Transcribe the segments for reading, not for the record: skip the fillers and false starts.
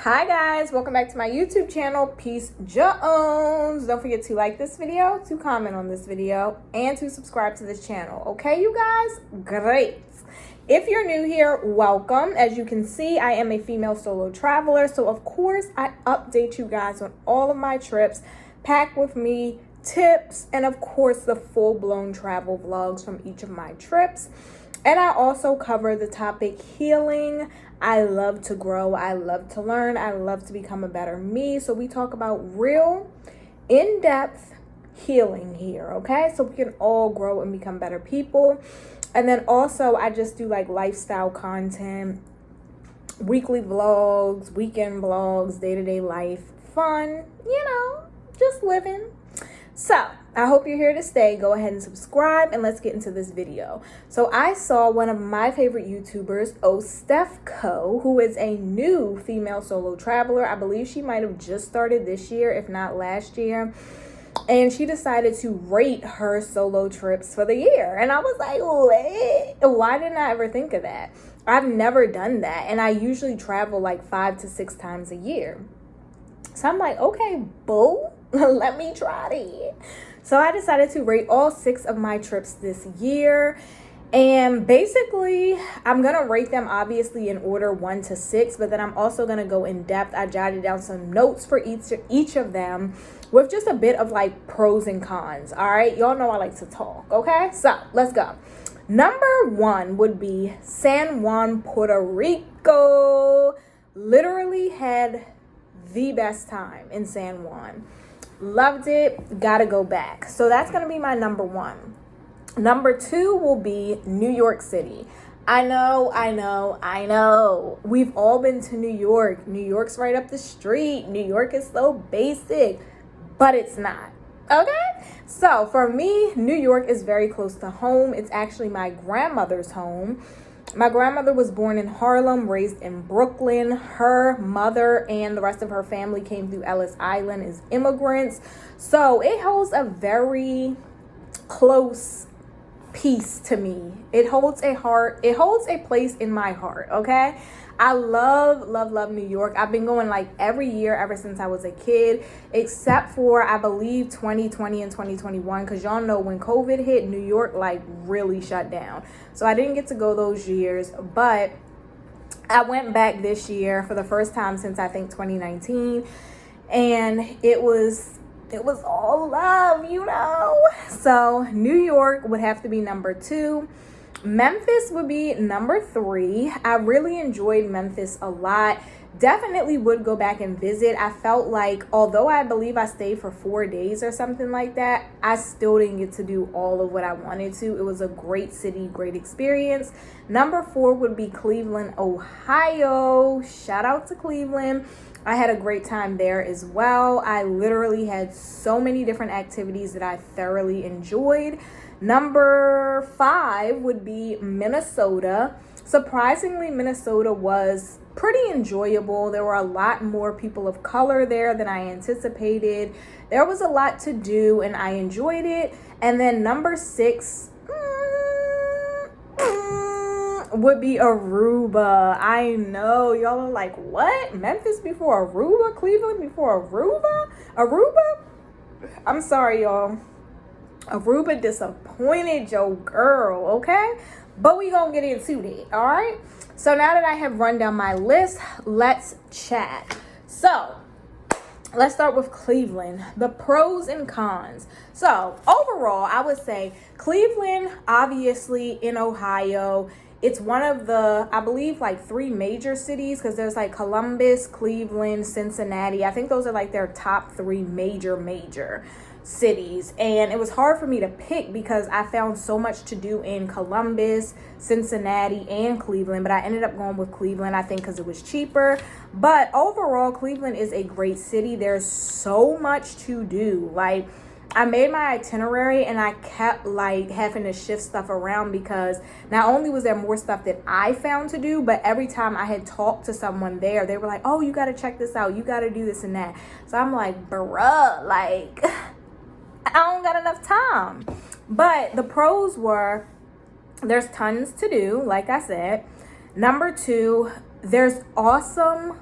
Hi guys, welcome back to my YouTube channel, Peace Jones. Don't forget to like this video, to comment on this video, and to subscribe to this channel. Okay, you guys? Great. If you're new here, welcome. As you can see, I am a female solo traveler, so of course I update you guys on all of my trips, pack with me, tips, and of course the full-blown travel vlogs from each of my trips. And I also cover the topic healing. I love to grow. I love to learn. I love to become a better me. So we talk about real, in-depth healing here, okay? So we can all grow and become better people. And then also I just do like lifestyle content, weekly vlogs, weekend vlogs, day-to-day life, fun, just living. So I hope you're here to stay. Go ahead and subscribe and let's get into this video. So I saw one of my favorite YouTubers, Stefco, who is a new female solo traveler. I believe she might have just started this year, if not last year. And she decided to rate her solo trips for the year. And I was like, wait, why didn't I ever think of that? I've never done that. And I usually travel like 5 to 6 times a year. So I'm like, okay, boo, let me try it. So I decided to rate all 6 of my trips this year. And basically, I'm going to rate them obviously in order 1 to 6, but then I'm also going to go in depth. I jotted down some notes for each of them with just a bit of like pros and cons. All right. Y'all know I like to talk. Okay. So let's go. Number 1 would be San Juan, Puerto Rico. Literally had the best time in San Juan. Loved it. Gotta go back. So that's going to be my number 1. Number 2 will be New York City. I know. We've all been to New York. New York's right up the street. New York is so basic, but it's not. Okay? So for me, New York is very close to home. It's actually my grandmother's home. My grandmother was born in Harlem, raised in Brooklyn. Her mother and the rest of her family came through Ellis Island as immigrants. So it holds a very close piece to me. It holds a place in my heart, okay? I love New York. I've been going like every year ever since I was a kid, except for I believe 2020 and 2021, because y'all know when COVID hit, New York like really shut down. So I didn't get to go those years, but I went back this year for the first time since I think 2019, and it was all love, So New York would have to be number 2. Memphis would be number 3. I really enjoyed Memphis a lot. Definitely would go back and visit. I felt like, although I believe I stayed for 4 days or something like that, I still didn't get to do all of what I wanted to. It was a great city, great experience. Number 4 would be Cleveland, Ohio. Shout out to Cleveland. I had a great time there as well. I literally had so many different activities that I thoroughly enjoyed. Number 5 would be Minnesota. Surprisingly, Minnesota was pretty enjoyable. There were a lot more people of color there than I anticipated. There was a lot to do and I enjoyed it. And then number 6 would be Aruba. I know y'all are like, what? Memphis before Aruba? Cleveland before Aruba? I'm sorry, y'all. Aruba disappointed your girl, okay? But we gonna get into it, all right? So now that I have run down my list, let's chat. So let's start with Cleveland, the pros and cons. So overall, I would say Cleveland, obviously in Ohio, it's one of the, I believe, like 3 major cities, because there's like Columbus, Cleveland, Cincinnati. I think those are like their top 3 major cities. And it was hard for me to pick because I found so much to do in Columbus, Cincinnati, and Cleveland. But I ended up going with Cleveland, I think, because it was cheaper. But overall, Cleveland is a great city. There's so much to do. Like, I made my itinerary and I kept like having to shift stuff around because not only was there more stuff that I found to do, but every time I had talked to someone there, they were like, oh, you got to check this out. You got to do this and that. So I'm like, bruh, like, I don't got enough time. But the pros were there's tons to do, like I said. Number 2, there's awesome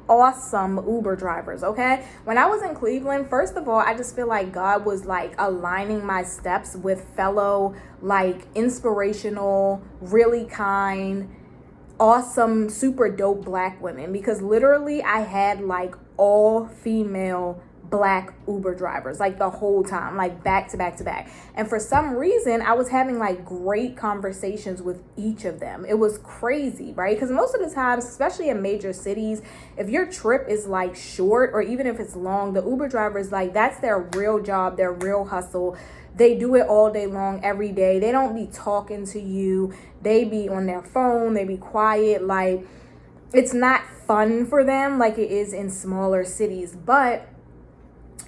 awesome Uber drivers, okay? When I was in Cleveland, first of all, I just feel like God was like aligning my steps with fellow, like, inspirational, really kind, awesome, super dope Black women, because literally I had like all female Black Uber drivers like the whole time, like back to back to back. And for some reason, I was having like great conversations with each of them. It was crazy, right? Because most of the times, especially in major cities, if your trip is like short or even if it's long, the Uber drivers, like, that's their real job, their real hustle. They do it all day long, every day. They don't be talking to you. They be on their phone. They be quiet. Like, it's not fun for them like it is in smaller cities. But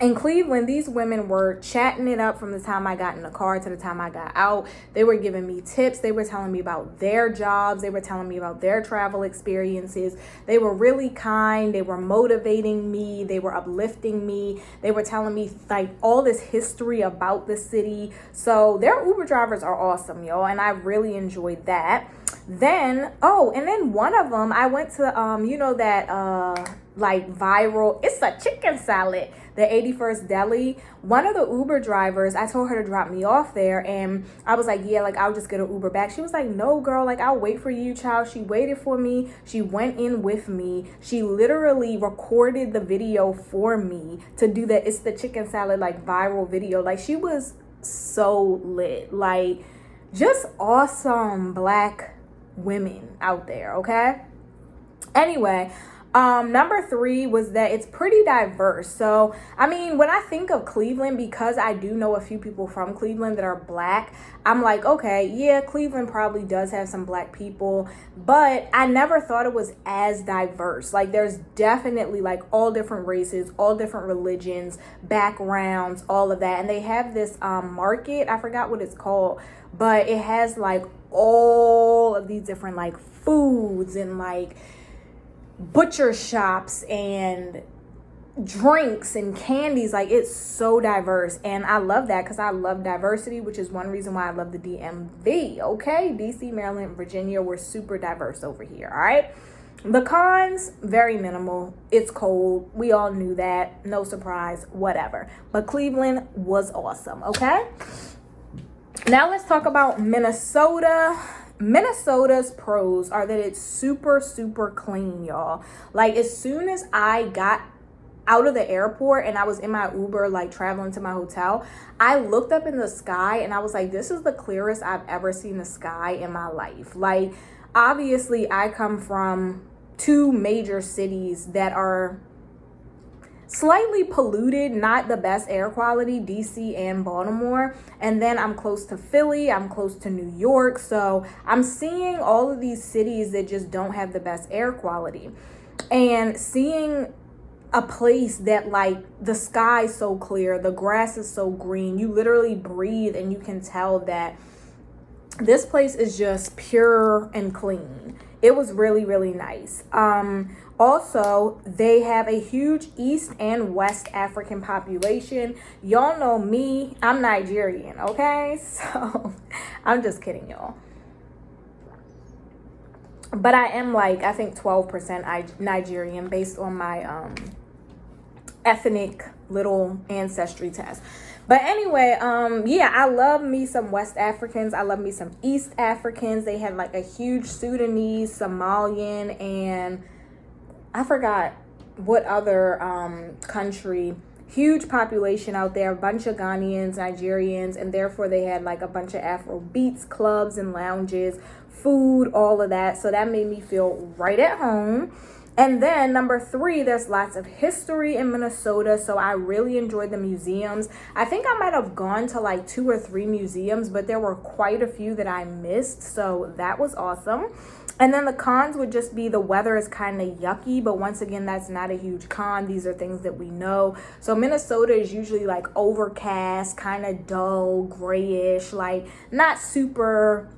in Cleveland, these women were chatting it up from the time I got in the car to the time I got out. They were giving me tips. They were telling me about their jobs. They were telling me about their travel experiences. They were really kind. They were motivating me. They were uplifting me. They were telling me like all this history about the city. So their Uber drivers are awesome, y'all. And I really enjoyed that. Then, and then one of them, I went to, like viral, it's a chicken salad, the 81st Deli. One of the Uber drivers, I told her to drop me off there, and I was like, yeah, like, I'll just get an Uber back. She was like, no, girl, like, I'll wait for you, child. She waited for me. She went in with me. She literally recorded the video for me to do that. It's the chicken salad, like, viral video. Like, she was so lit. Like, just awesome Black women out there, okay? Anyway, number 3 was that it's pretty diverse. So, I mean, when I think of Cleveland, because I do know a few people from Cleveland that are Black, I'm like, okay, yeah, Cleveland probably does have some Black people, but I never thought it was as diverse. Like, there's definitely like all different races, all different religions, backgrounds, all of that. And they have this market, I forgot what it's called, but it has like all of these different like foods and like butcher shops and drinks and candies. Like, it's so diverse, and I love that because I love diversity, which is one reason why I love the DMV. Okay, DC, Maryland, Virginia, we're super diverse over here. All right, the cons, very minimal. It's cold, we all knew that, no surprise, whatever. But Cleveland was awesome. Okay, now let's talk about Minnesota. Minnesota's pros are that it's super, super clean, y'all. Like, as soon as I got out of the airport and I was in my Uber, like, traveling to my hotel, I looked up in the sky and I was like, this is the clearest I've ever seen the sky in my life. Like, obviously, I come from 2 major cities that are slightly polluted, not the best air quality, DC and Baltimore. And then I'm close to Philly, I'm close to New York. So I'm seeing all of these cities that just don't have the best air quality. And seeing a place that, like, the sky's so clear, the grass is so green, you literally breathe and you can tell that this place is just pure and clean. It was really, really nice. Also, they have a huge East and West African population. Y'all know me, I'm Nigerian, okay? So, I'm just kidding, y'all. But I am, like, I think 12% Nigerian based on my ethnic little ancestry test. But anyway, yeah, I love me some West Africans. I love me some East Africans. They had like a huge Sudanese, Somalian, and I forgot what other country. Huge population out there, a bunch of Ghanaians, Nigerians, and therefore they had like a bunch of Afro beats clubs and lounges, food, all of that. So that made me feel right at home. And then number 3, there's lots of history in Minnesota. So I really enjoyed the museums. I think I might have gone to like 2 or 3 museums, but there were quite a few that I missed. So that was awesome. And then the cons would just be the weather is kind of yucky, but once again, that's not a huge con. These are things that we know. So Minnesota is usually like overcast, kind of dull, grayish, like not super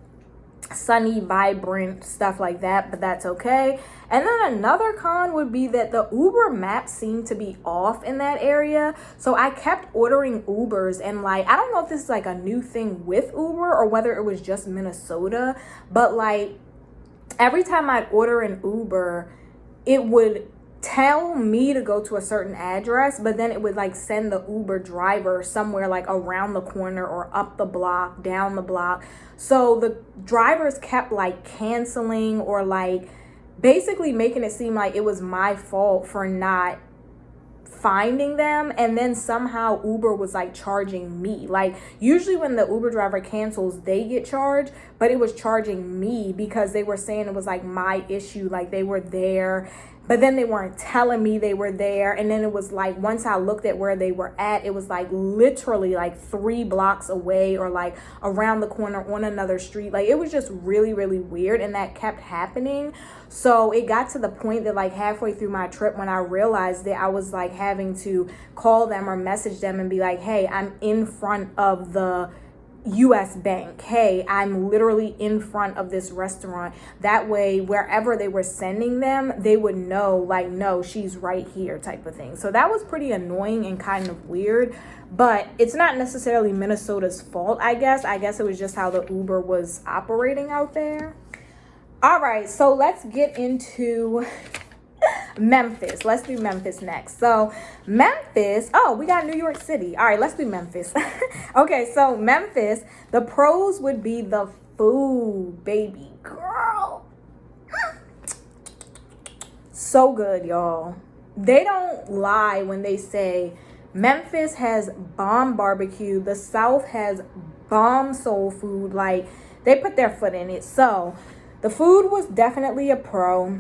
sunny, vibrant, stuff like that, but that's okay. And then another con would be that the Uber maps seem to be off in that area. So I kept ordering Ubers, and like, I don't know if this is like a new thing with Uber or whether it was just Minnesota, but like every time I'd order an Uber, it would tell me to go to a certain address, but then it would like send the Uber driver somewhere like around the corner or up the block, down the block. So the drivers kept like canceling or like basically making it seem like it was my fault for not finding them, and then somehow Uber was like charging me. Like usually when the Uber driver cancels, they get charged, but it was charging me because they were saying it was like my issue, like they were there, but then they weren't telling me they were there. And then it was like once I looked at where they were at, it was like literally like 3 blocks away or like around the corner on another street. Like it was just really, really weird, and that kept happening. So it got to the point that like halfway through my trip, when I realized that, I was like having to call them or message them and be like, hey, I'm in front of the US Bank. Hey, I'm literally in front of this restaurant. That way, wherever they were sending them, they would know like, no, she's right here type of thing. So that was pretty annoying and kind of weird, but it's not necessarily Minnesota's fault, I guess. I guess it was just how the Uber was operating out there. All right, so let's get into Memphis. Let's do Memphis next. So Memphis, oh, we got New York City. All right, let's do Memphis. Okay, so Memphis, the pros would be the food, baby girl. So good, y'all. They don't lie when they say Memphis has bomb barbecue. The South has bomb soul food. Like they put their foot in it. So the food was definitely a pro.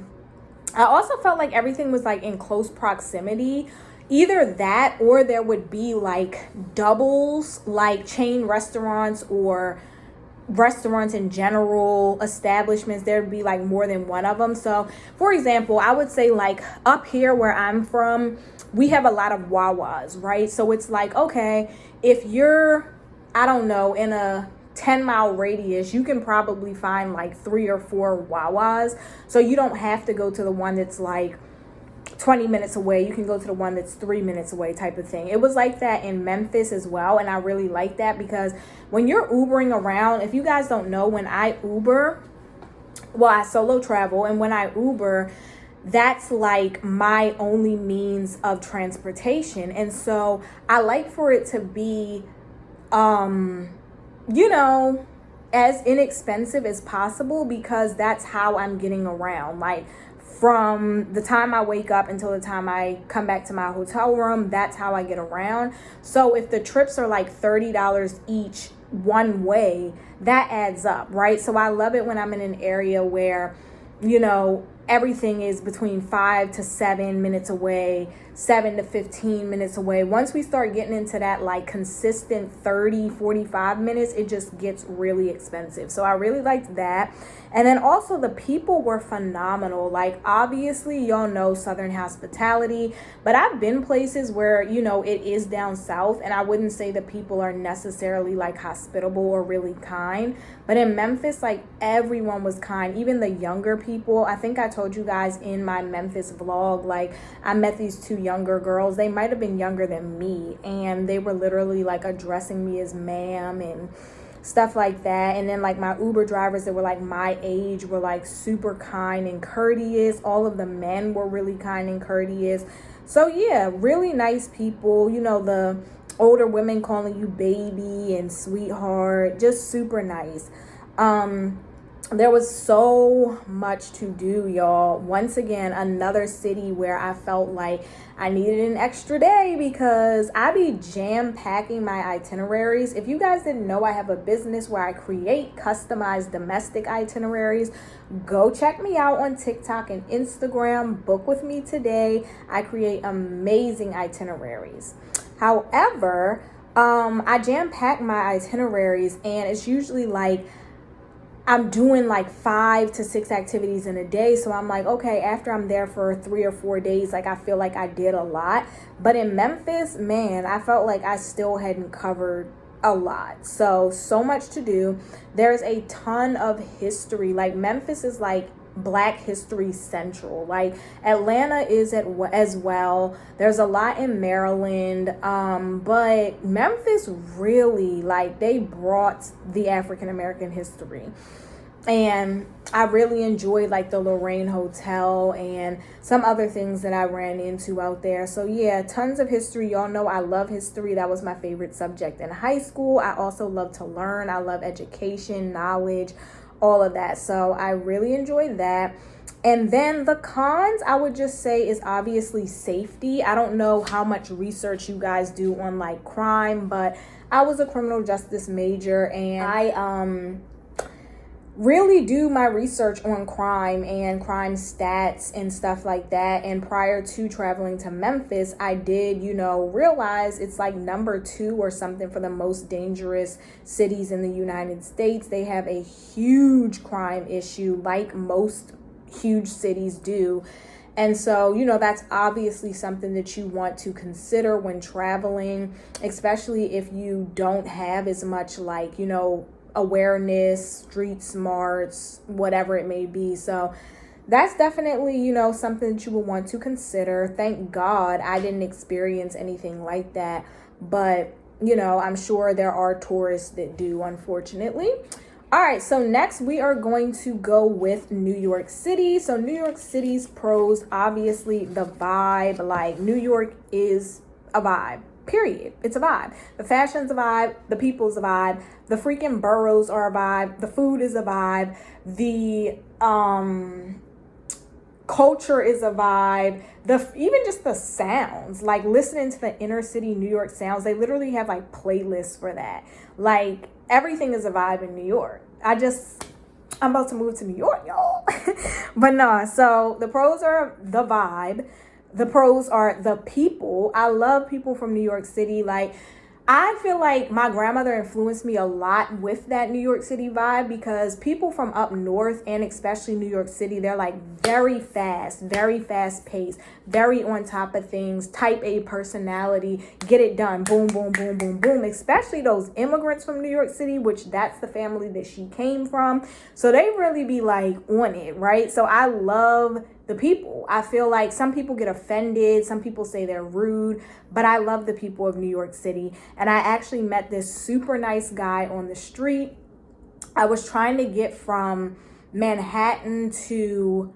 I also felt like everything was like in close proximity. Either that or there would be like doubles, like chain restaurants or restaurants in general, establishments. There'd be like more than one of them. So for example, I would say like up here where I'm from, we have a lot of Wawas, right? So it's like, okay, if you're, I don't know, in a 10-mile radius, you can probably find like 3 or 4 Wawas. So you don't have to go to the one that's like 20 minutes away. You can go to the one that's 3 minutes away type of thing. It was like that in Memphis as well. And I really like that because when you're Ubering around, if you guys don't know, when I Uber, well, I solo travel, and when I Uber, that's like my only means of transportation. And so I like for it to be, you know, as inexpensive as possible, because that's how I'm getting around. Like from the time I wake up until the time I come back to my hotel room, that's how I get around. So if the trips are like $30 each one way, that adds up, right? So I love it when I'm in an area where, you know, everything is between 5 to 7 minutes away, 7 to 15 minutes away. Once we start getting into that like consistent 30, 45 minutes, it just gets really expensive. So I really liked that. And then also the people were phenomenal. Like obviously y'all know Southern hospitality, but I've been places where, you know, it is down south, and I wouldn't say the people are necessarily like hospitable or really kind. But in Memphis, like everyone was kind, even the younger people. I think I told you guys in my Memphis vlog, like I met these 2 younger girls. They might have been younger than me, and they were literally like addressing me as ma'am and stuff like that. And then like my Uber drivers that were like my age were like super kind and courteous. All of the men were really kind and courteous. So yeah, really nice people. You know, the older women calling you baby and sweetheart, just super nice. There was so much to do, y'all. Once again, another city where I felt like I needed an extra day because I be jam-packing my itineraries. If you guys didn't know, I have a business where I create customized domestic itineraries. Go check me out on TikTok and Instagram. Book with me today. I create amazing itineraries. However, I jam-pack my itineraries, and it's usually like I'm doing like 5 to 6 activities in a day. So I'm like, okay, after I'm there for 3 or 4 days, like I feel like I did a lot. But in Memphis, man, I felt like I still hadn't covered a lot. So much to do. There's a ton of history. Like Memphis is like Black History Central. Like Atlanta is as well. There's a lot in Maryland, but Memphis really, like, they brought the African American history. And I really enjoyed like the Lorraine Hotel and some other things that I ran into out there. So yeah, tons of history. Y'all know I love history. That was my favorite subject in high school. I also love to learn. I love education, knowledge, all of that. So I really enjoyed that. And then the cons, I would just say, is obviously safety. I don't know how much research you guys do on like crime, but I was a criminal justice major, and I really do my research on crime and crime stats and stuff like that. And prior to traveling to Memphis, I did, realize it's like number 2 or something for the most dangerous cities in the United States. They have a huge crime issue, like most huge cities do. And so, that's obviously something that you want to consider when traveling, especially if you don't have as much like, awareness, street smarts, whatever it may be. So that's definitely, something that you will want to consider. Thank God I didn't experience anything like that. But, I'm sure there are tourists that do, unfortunately. All right, so next we are going to go with New York City. So New York City's pros, obviously the vibe. Like, New York is a vibe. Period. It's a vibe. The fashion's a vibe. The people's a vibe. The freaking boroughs are a vibe. The food is a vibe. The culture is a vibe. Even just the sounds, like listening to the inner city New York sounds, they literally have like playlists for that. Like, everything is a vibe in New York. I'm about to move to New York, y'all. But no, so the pros are the vibe. The pros are the people. I love people from New York City. Like, I feel like my grandmother influenced me a lot with that New York City vibe, because people from up north, and especially New York City, they're like very fast paced, very on top of things, type A personality, get it done, boom, boom, boom, boom, boom. Especially those immigrants from New York City, which that's the family that she came from. So they really be like on it, right? So I love the people. I feel like some people get offended. Some people say they're rude, but I love the people of New York City. And I actually met this super nice guy on the street. I was trying to get from Manhattan to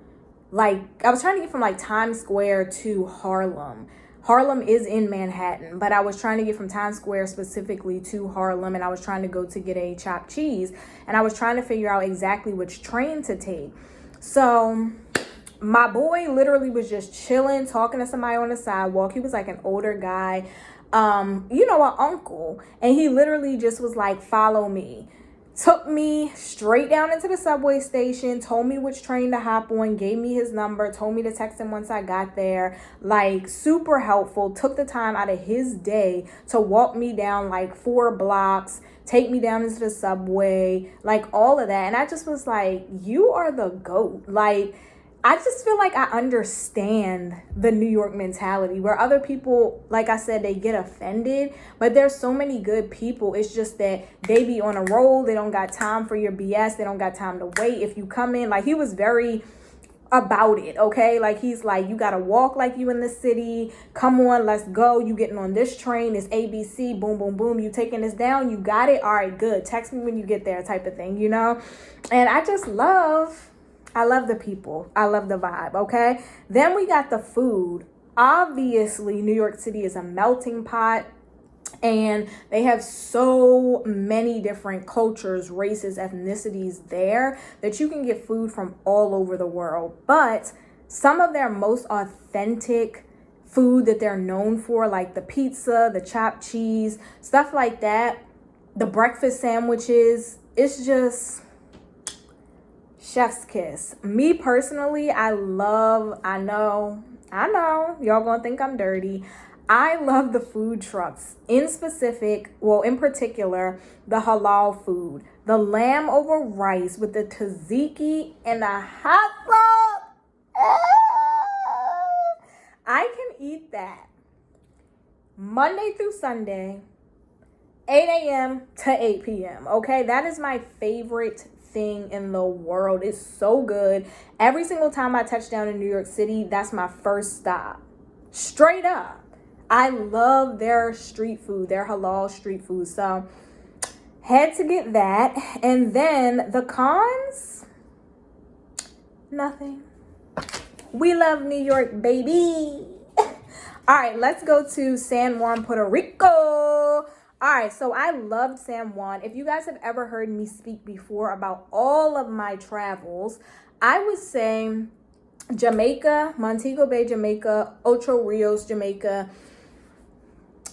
Times Square to Harlem. Harlem is in Manhattan, but I was trying to get from Times Square specifically to Harlem, and I was trying to go to get a chopped cheese, and I was trying to figure out exactly which train to take. So my boy literally was just chilling, talking to somebody on the sidewalk. He was like an older guy, an uncle. And he literally just was like, follow me. Took me straight down into the subway station, told me which train to hop on, gave me his number, told me to text him once I got there. Like, super helpful. Took the time out of his day to walk me down like 4 blocks, take me down into the subway, like all of that. And I just was like, you are the GOAT. Like, I just feel like I understand the New York mentality, where other people, like I said, they get offended, but there's so many good people. It's just that they be on a roll. They don't got time for your BS. They don't got time to wait. If you come in, like, he was very about it, okay? Like, he's like, you gotta walk like you in the city. Come on, let's go. You getting on this train. It's ABC. Boom, boom, boom. You taking this down. You got it. All right, good. Text me when you get there, type of thing, And I love the people. I love the vibe, okay? Then we got the food. Obviously, New York City is a melting pot, and they have so many different cultures, races, ethnicities there that you can get food from all over the world. But some of their most authentic food that they're known for, like the pizza, the chopped cheese, stuff like that, the breakfast sandwiches, it's just chef's kiss. Me personally, I know, y'all gonna think I'm dirty. I love the food trucks. In particular, the halal food. The lamb over rice with the tzatziki and the hot sauce. I can eat that Monday through Sunday, 8 a.m. to 8 p.m. Okay, that is my favorite thing in the world. It's so good. Every single time I touch down in New York City, that's my first stop. Straight up. I love their street food, their halal street food. So Had to get that. And then the cons, nothing. We love New York, baby. All right, let's go to San Juan, Puerto Rico. All right, so I loved San Juan. If you guys have ever heard me speak before about all of my travels, I would say Jamaica, Montego Bay, Jamaica, Ocho Rios, Jamaica,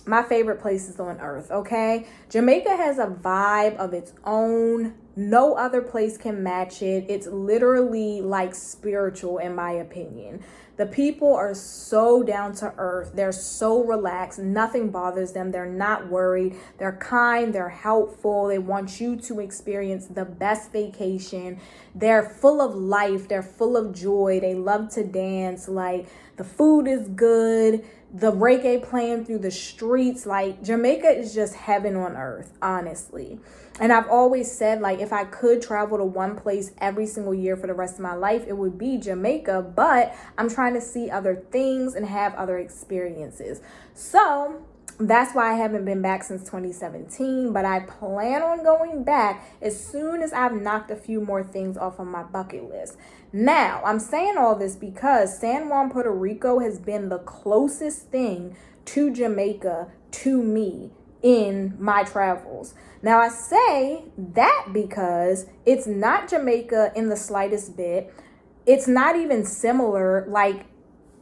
my favorite places on earth, okay? Jamaica has a vibe of its own. No other place can match it. It's literally like spiritual, in my opinion. The people are so down to earth. They're so relaxed. Nothing bothers them. They're not worried. They're kind. They're helpful. They want you to experience the best vacation. They're full of life. They're full of joy. They love to dance. Like, the food is good. The reggae playing through the streets. Like, Jamaica is just heaven on earth, honestly. And I've always said, like, if I could travel to one place every single year for the rest of my life, it would be Jamaica. But I'm trying to see other things and have other experiences. So that's why I haven't been back since 2017. But I plan on going back as soon as I've knocked a few more things off of my bucket list. Now, I'm saying all this because San Juan, Puerto Rico has been the closest thing to Jamaica to me in my travels. Now, I say that because it's not Jamaica in the slightest bit. It's not even similar, like,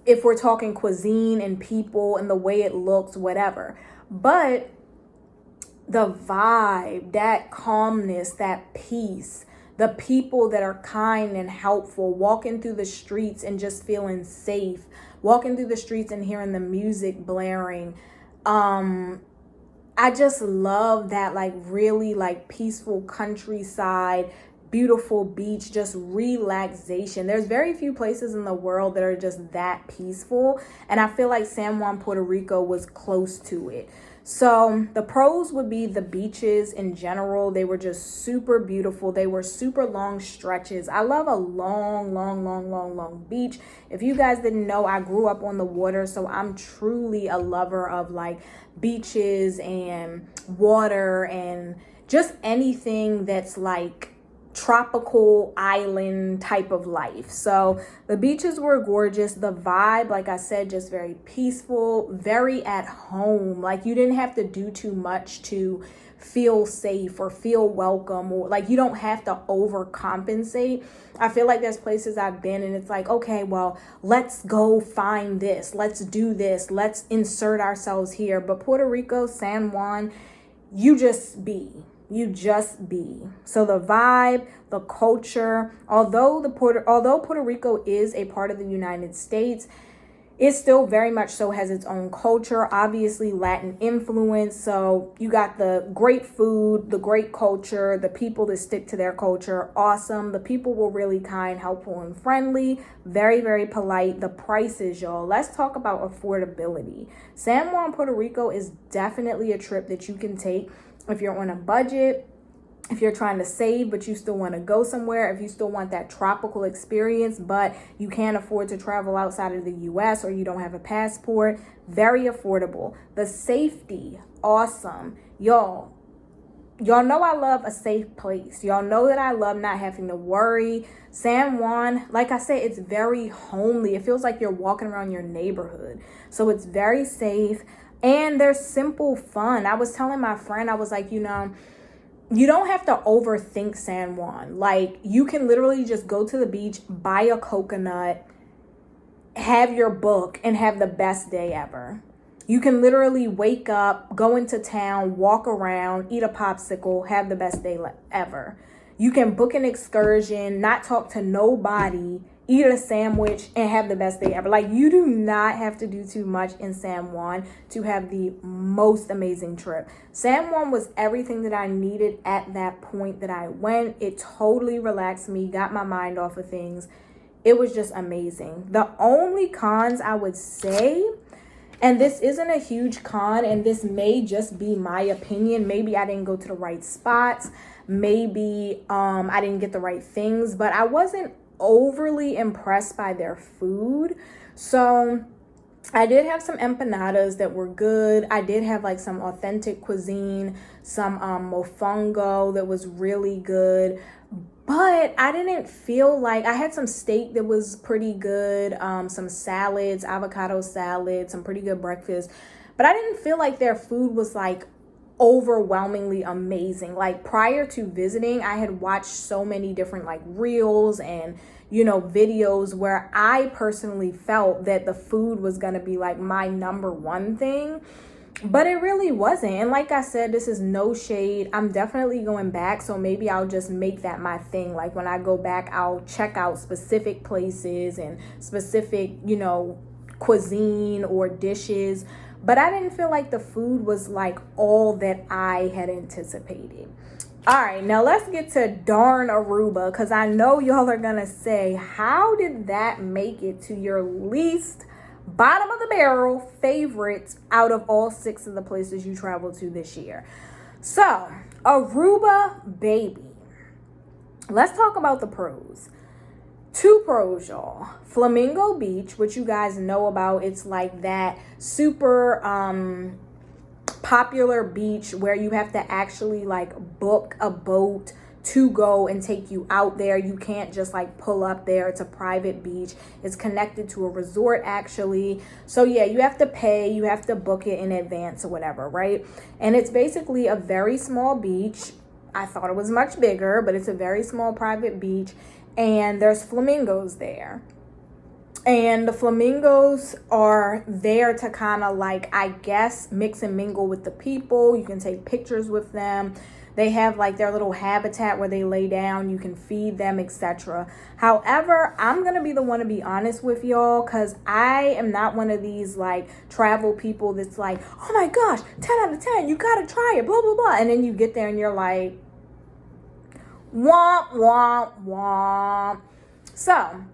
if we're talking cuisine and people and the way it looks, whatever. But the vibe, that calmness, that peace, the people that are kind and helpful, walking through the streets and just feeling safe, walking through the streets and hearing the music blaring. I just love that, like, really, like, peaceful countryside, beautiful beach, just relaxation. There's very few places in the world that are just that peaceful. And I feel like San Juan, Puerto Rico was close to it. So the pros would be the beaches in general. They were just super beautiful. They were super long stretches. I love a long beach. If you guys didn't know, I grew up on the water, so I'm truly a lover of, like, beaches and water and just anything that's like tropical island type of life. So the beaches were gorgeous. The vibe, like I said, just very peaceful, very at home. Like, you didn't have to do too much to feel safe or feel welcome, or like, you don't have to overcompensate. I feel like there's places I've been and it's like, okay, well, let's go find this, let's do this, let's insert ourselves here. But Puerto Rico, San Juan, you just be. So the vibe, the culture, although Puerto Rico is a part of the United States, it still very much so has its own culture, obviously Latin influence. So you got the great food, the great culture, the people that stick to their culture, awesome. The people were really kind, helpful, and friendly, very, very polite. The prices, y'all. Let's talk about affordability. San Juan, Puerto Rico is definitely a trip that you can take if you're on a budget, if you're trying to save, but you still want to go somewhere, if you still want that tropical experience, but you can't afford to travel outside of the US or you don't have a passport, very affordable. The safety, awesome. Y'all know I love a safe place. Y'all know that I love not having to worry. San Juan, like I said, it's very homely. It feels like you're walking around your neighborhood. So it's very safe. And there's simple fun. I was telling my friend, I was like, you don't have to overthink San Juan. Like, you can literally just go to the beach, buy a coconut, have your book, and have the best day ever. You can literally wake up, go into town, walk around, eat a popsicle, have the best day ever. You can book an excursion, not talk to nobody, eat a sandwich, and have the best day ever. Like, you do not have to do too much in San Juan to have the most amazing trip. San Juan was everything that I needed at that point that I went. It totally relaxed me, got my mind off of things. It was just amazing. The only cons I would say, and this isn't a huge con, and this may just be my opinion. Maybe I didn't go to the right spots. Maybe I didn't get the right things, but I wasn't overly impressed by their food. So I did have some empanadas that were good. I did have like some authentic cuisine, some mofongo that was really good. But I didn't feel like I had some steak that was pretty good, some salads, avocado salad, some pretty good breakfast. But I didn't feel like their food was like overwhelmingly amazing. Like prior to visiting, I had watched so many different like reels and videos where I personally felt that the food was going to be like my number one thing, but it really wasn't. And like I said, this is no shade. I'm definitely going back, so maybe I'll just make that my thing. Like when I go back, I'll check out specific places and specific cuisine or dishes. But I didn't feel like the food was like all that I had anticipated. All right, now let's get to darn Aruba, because I know y'all are going to say, how did that make it to your least bottom of the barrel favorites out of all 6 of the places you traveled to this year? So, Aruba, baby. Let's talk about the pros. 2 pros, y'all. Flamingo Beach, which you guys know about. It's like that super popular beach where you have to actually like book a boat to go and take you out there. You can't just like pull up there. It's a private beach. It's connected to a resort actually. So yeah, you have to pay, you have to book it in advance or whatever, right? And it's basically a very small beach. I thought it was much bigger, but it's a very small private beach, and there's flamingos there. And the flamingos are there to kind of like, I guess, mix and mingle with the people. You can take pictures with them. They have like their little habitat where they lay down. You can feed them, etc. However, I'm going to be the one to be honest with y'all, because I am not one of these like travel people that's like, oh my gosh, 10 out of 10, you got to try it, blah, blah, blah. And then you get there and you're like, womp, womp, womp. So,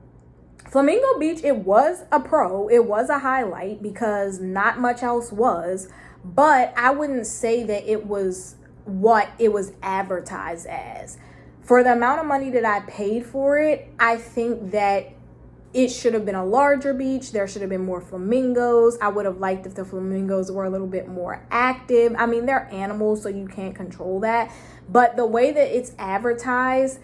Flamingo Beach, it was a pro. It was a highlight because not much else was. But I wouldn't say that it was what it was advertised as. For the amount of money that I paid for it, I think that it should have been a larger beach. There should have been more flamingos. I would have liked if the flamingos were a little bit more active. I mean, they're animals, so you can't control that. But the way that it's advertised,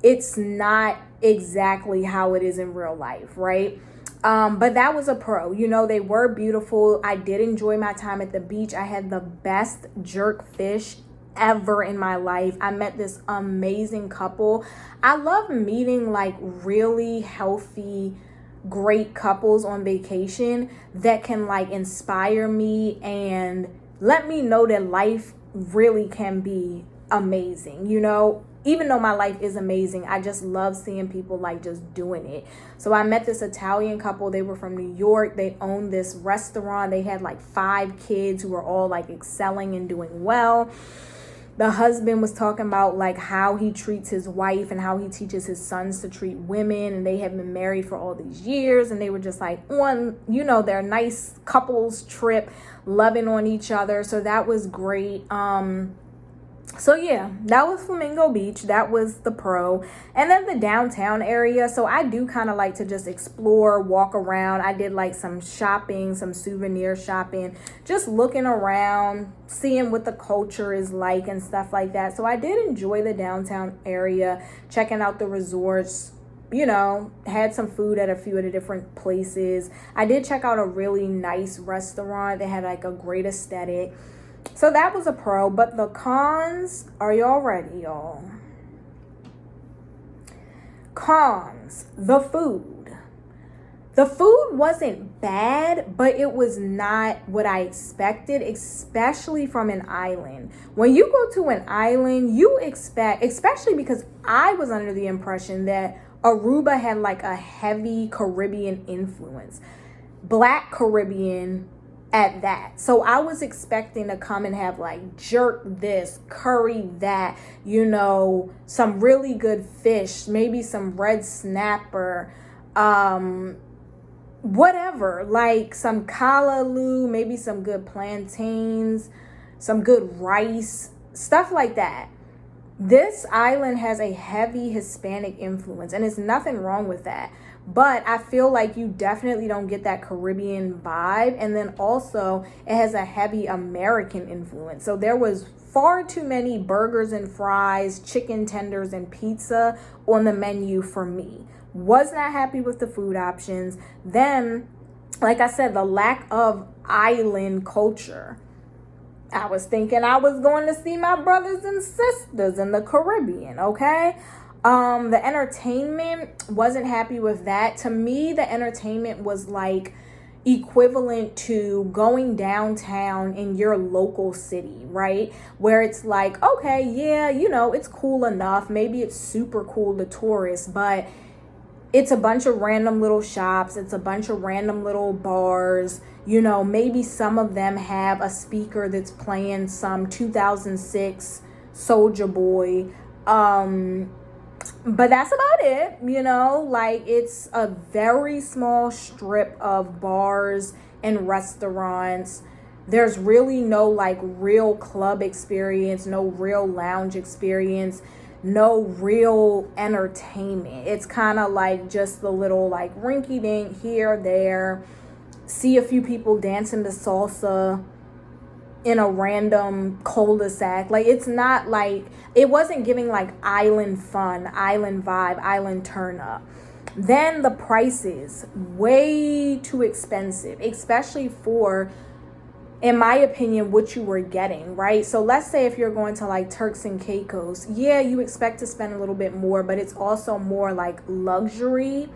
it's not exactly how it is in real life, right? But that was a pro. They were beautiful. I did enjoy my time at the beach. I had the best jerk fish ever in my life. I met this amazing couple. I love meeting like really healthy, great couples on vacation that can like inspire me and let me know that life really can be amazing. Even though my life is amazing, I just love seeing people like just doing it. So I met this Italian couple. They were from New York. They owned this restaurant. They had like 5 kids who were all like excelling and doing well. The husband was talking about like how he treats his wife and how he teaches his sons to treat women. And they have been married for all these years. And they were just like on, their nice couples trip, loving on each other. So that was great. So yeah, that was Flamingo Beach. That was the pro. And then the downtown area. So I do kind of like to just explore, walk around. I did like some shopping, some souvenir shopping, just looking around, seeing what the culture is like and stuff like that. So I did enjoy the downtown area, checking out the resorts, had some food at a few of the different places. I did check out a really nice restaurant. They had like a great aesthetic. So that was a pro, but the cons, are y'all ready, y'all? Cons, the food. The food wasn't bad, but it was not what I expected, especially from an island. When you go to an island, you expect, especially because I was under the impression that Aruba had like a heavy Caribbean influence. Black Caribbean at that. So I was expecting to come and have like jerk this, curry that, some really good fish, maybe some red snapper, whatever, like some callaloo, maybe some good plantains, some good rice, stuff like that. This island has a heavy Hispanic influence, and it's nothing wrong with that. but I feel like you definitely don't get that Caribbean vibe. And then also it has a heavy American influence. So there was far too many burgers and fries, chicken tenders, and pizza on the menu for me. Was not happy with the food options. Then, like I said, the lack of island culture. I was thinking I was going to see my brothers and sisters in the Caribbean, okay? The entertainment, wasn't happy with that. To me, the entertainment was like equivalent to going downtown in your local city, right? Where it's like, okay, yeah, you know, it's cool enough. Maybe it's super cool to tourists, but it's a bunch of random little shops. It's a bunch of random little bars. You know, maybe some of them have a speaker that's playing some 2006 Soulja Boy. But that's about it, you know, like it's a very small strip of bars and restaurants. There's really no like real club experience, no real lounge experience, no real entertainment. It's kind of like just the little like rinky dink here, there. See a few people dancing to salsa in a random cul-de-sac. Like it's not like, it wasn't giving like island fun, island vibe, island turn up. Then the prices, way too expensive, especially for, in my opinion, what you were getting, right? So let's say if you're going to like Turks and Caicos, yeah, you expect to spend a little bit more, but it's also more like luxury.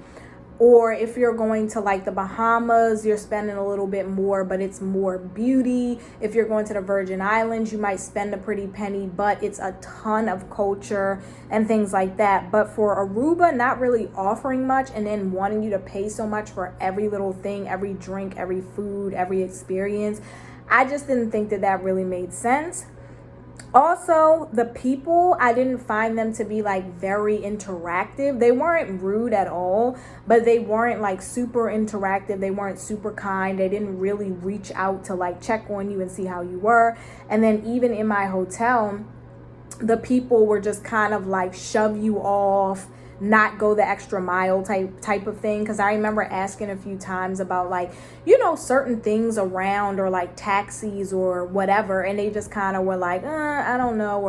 Or if you're going to like the Bahamas, you're spending a little bit more, but it's more beauty. If you're going to the Virgin Islands, you might spend a pretty penny, but it's a ton of culture and things like that. But for Aruba, not really offering much and then wanting you to pay so much for every little thing, every drink, every food, every experience, I just didn't think that that really made sense. Also, the people, I didn't find them to be like very interactive. They weren't rude at all, but they weren't like super interactive. They weren't super kind. They didn't really reach out to like check on you and see how you were. And then even in my hotel, the people were just kind of like shove you off, not go the extra mile type of thing. Because I remember asking a few times about like, you know, certain things around or like taxis or whatever, and they just kind of were like, I don't know,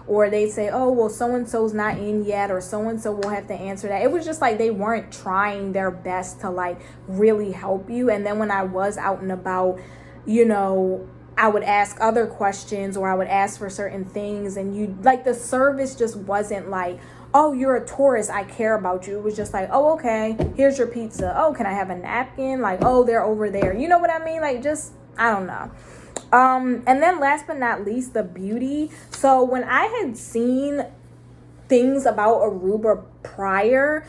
or they say, oh well, so and so's not in yet, or so and so will have to answer that. It was just like they weren't trying their best to like really help you. And then when I was out and about, you know, I would ask other questions or I would ask for certain things, and you like, the service just wasn't like, oh, you're a tourist, I care about you. It was just like, oh, okay, here's your pizza. Oh, can I have a napkin? Like, oh, they're over there. You know what I mean? Like, just, I don't know. And then last but not least, the beauty. So when I had seen things about Aruba prior,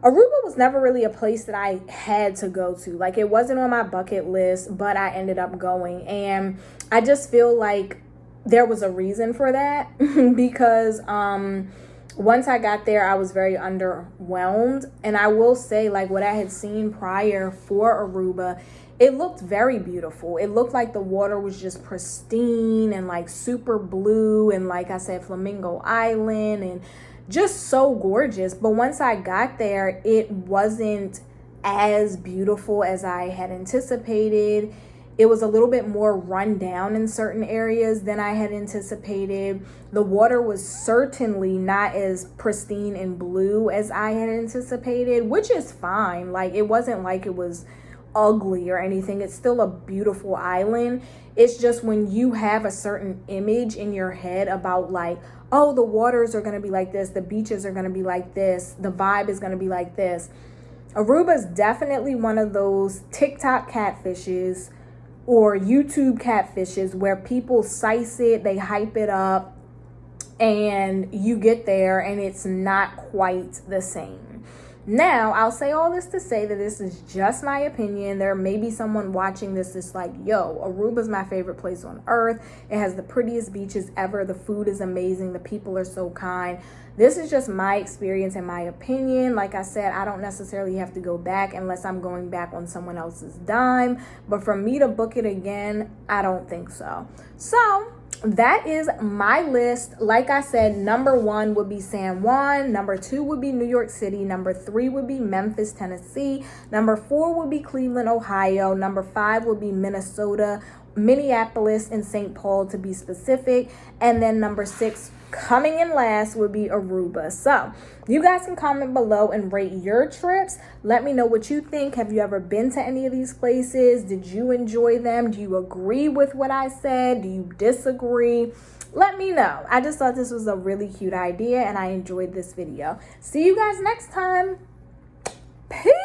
Aruba was never really a place that I had to go to. Like, it wasn't on my bucket list, but I ended up going. And I just feel like there was a reason for that because, once I got there, I was very underwhelmed. And I will say, like, what I had seen prior for Aruba, it looked very beautiful. It looked like the water was just pristine and like super blue, and like I said, Flamingo Island, and just so gorgeous. But once I got there, it wasn't as beautiful as I had anticipated. It was a little bit more run down in certain areas than I had anticipated. The water was certainly not as pristine and blue as I had anticipated, which is fine. Like, it wasn't like it was ugly or anything. It's still a beautiful island. It's just when you have a certain image in your head about like, oh, the waters are going to be like this, the beaches are going to be like this, the vibe is going to be like this. Aruba is definitely one of those TikTok catfishes or YouTube catfishes where people size it, they hype it up, and you get there and it's not quite the same. Now, I'll say all this to say that this is just my opinion. There may be someone watching this that's like, yo, Aruba's my favorite place on earth. It has the prettiest beaches ever. The food is amazing. The people are so kind. This is just my experience and my opinion. Like I said, I don't necessarily have to go back unless I'm going back on someone else's dime. But for me to book it again, I don't think so. So that is my list. Like I said, number 1 would be San Juan. Number 2 would be New York City. Number 3 would be Memphis, Tennessee. Number 4 would be Cleveland, Ohio. Number 5 would be Minnesota, Minneapolis, and St. Paul to be specific. And then number 6, coming in last, would be Aruba. So you guys can comment below and rate your trips. Let me know what you think. Have you ever been to any of these places? Did you enjoy them? Do you agree with what I said? Do you disagree? Let me know. I just thought this was a really cute idea and I enjoyed this video. See you guys next time. Peace.